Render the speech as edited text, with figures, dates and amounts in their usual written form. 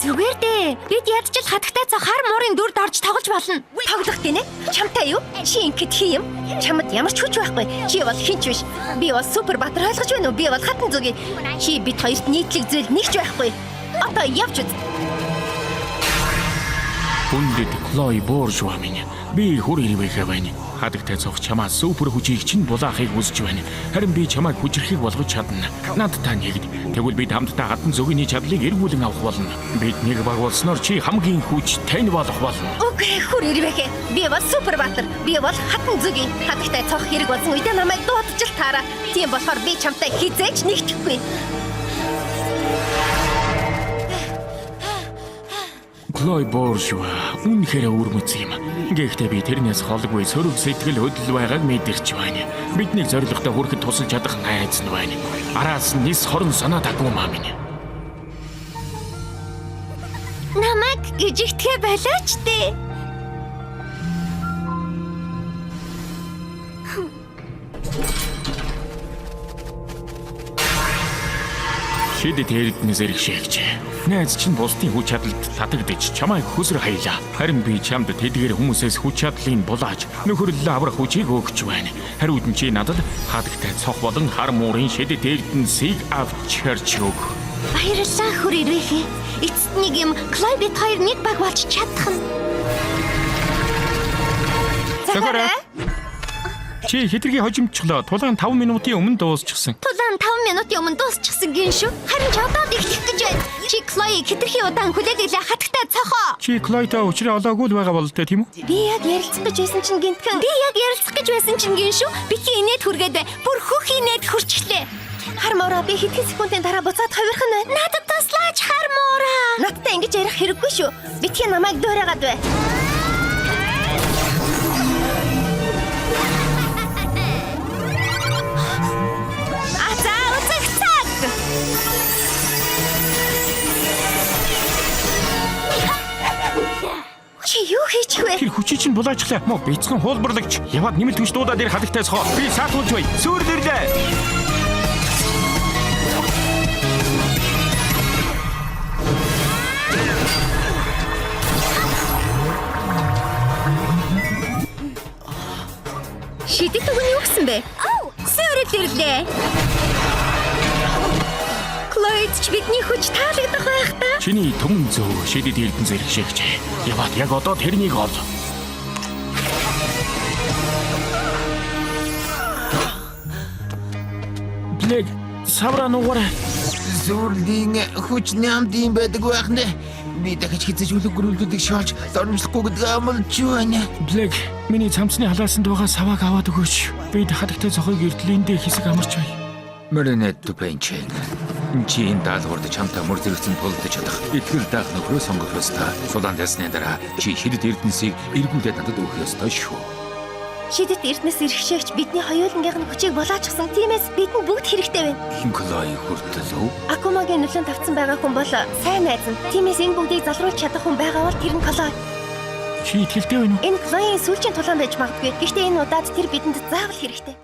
Зүгээр дээ. Бид ядчил хатагтай цаа хар муурын дүрд орж тоглож болно. Тоглох гинэ? Чамтай юу? Чи ингэт хийм. Чамд ямар ч хүч байхгүй. Чи бол хинч биш. Би бол супер батар ойлгож байна уу? Би бол хатан зүгийн. Чи бид хоёрт нийтлэг зүйл нэгч байхгүй. Одоо явж үз. Хүндэт Хлой Боржуа минь. Би хүр ирвэхэ байна. Хатагтай цог чамаа супер хүчийг чинь булаахыг хүсэж байна. Харин би чамайг хүчрэхийг болгож чадна. Надтай нэгд. Тэгвэл бид хамтдаа хатан зүгийн чадлыг эргүүлэн авах болно. Бид нэг баг болсноор чи хамгийн хүч тань болох болно. Окей, хүр ирвэхэ. Би бол супер батар. Би бол хатан зүгийн. Хатагтай цог хэрэг болсон үедээ намайг дуудаж л таараа. Тийм болохоор би чамтай хизээч нэгтгэхгүй. Хлой Боржуа үнэхээр өвөрмөц юм. Гэхдээ би тэрнээс холгүй сөрөг сэтгэл хөдлөл байгааг мэдэрч байна. Бидний зорилготой хүрэхэд тусалж чадах найз нь байна. Араас нь нис хорон санаа таггүй маа минь. Намайг гжигтгэ болооч дээ. Шидэт эрдэнэс эргшээгч. Найз чинь бусдын хүч чадалд татагдж чамайг хөсөр хаялаа. Харин би чамд тэдгээр хүмүүсээс хүч чадлыг булааж нөхөрлөлөө аврах хүчийг өгч байна. Хариуд нь чи надад хатагтай цох болон хар муурын шидэт эрдэнэсийг авчирч өг. Баярлалаа хүр ирвэхэ. Эцэст нэг юм Хлой бид хоёр нэг баг болж чадах нь. Захара. Чи хитрхи хожимчлоо. Тулаан 5 минутын өмнө дуусчихсан. Тулаан 5 минутын өмнө дуусчихсан гин шүү. Харин ч одоо эхлэх гэж байна. Чи Хлоийг хитрхи удаан хүлээлгэлээ хатагтай цохоо. Чи Хлойтой учраа олоогүй л байгаа бол тэ тийм үү? Би яг ярилцах гэж байсан чинь гинтхэн. Би яг ярилцах гэж байсан чинь гин шүү. Битгий инээд хүргээд бүр хөх инээд хүрчлээ. Хар муураа би хэдхэн секундын дараа буцаад хувирах нь байна. Надад туслаач хар муураа. Надтай ингэж ярих хэрэггүй шүү. Битгий намайг дуурайгаад бай. Чи юу хийчих вэ? Тэр хүчийг чинь булаачлаа. Мо бяцхан хуулбарлагч. Яваад нэмэлт хүч дуудаад ирэх хатагтай цохоо. Би саатуулж бай. Сүрдэрлээ. Шидэт өгний юу гэсэн бэ? Сүрдэрлээ. Хлойд ч бидний хүч таалагдах байх та. Чиний түмэн зөө шидэт эрдэнэ зэрэгшээгч. Яваад яг одоо тэрнийг ол. Блэг савра нугаарай. Зүрлийн хүч нямд юм байдаг байх нэ. Би дахиж хизэж үлэг гөрүүлдүүдийг шоолж доромжлохгүй гэдэг амлж байна. Блэг миний цамцны халаасанд байгаа савааг аваад өгөөч. Би хатагтай цохыг эрдлэндээ хэсэг амарч бай. Мөрөнөд тупэнчэн. Чи энэ даалгаварт чамтай мөр зэрэгцэн тулдаж чадах итгэл даах нөхрөө сонгох ёстой. Сулаан дэсний дараа чи шидэт эрдэнэсийг эргүүлээд надад өгөх ёстой шүү. Шидэт эрдэнэс эрхшээгч бидний хоёулангийнх нь хүчийг булаачсан. Тиймээс бидэнд бүгд хэрэгтэй байна. Хлой хүртэл үү? Акумагийн нөлөөнд тавцсан байгаа хүн бол сайн найз нь. Тиймээс энэ бүгдийг залруулж чадах хүн байгаа бол тэр нь Хлой. Чи итгэлтэй байна уу? Энэ Хлойын сүүлчийн тулаан байж магадгүй. Гэхдээ энэ удаад тэр бидэнд заавал хэрэгтэй.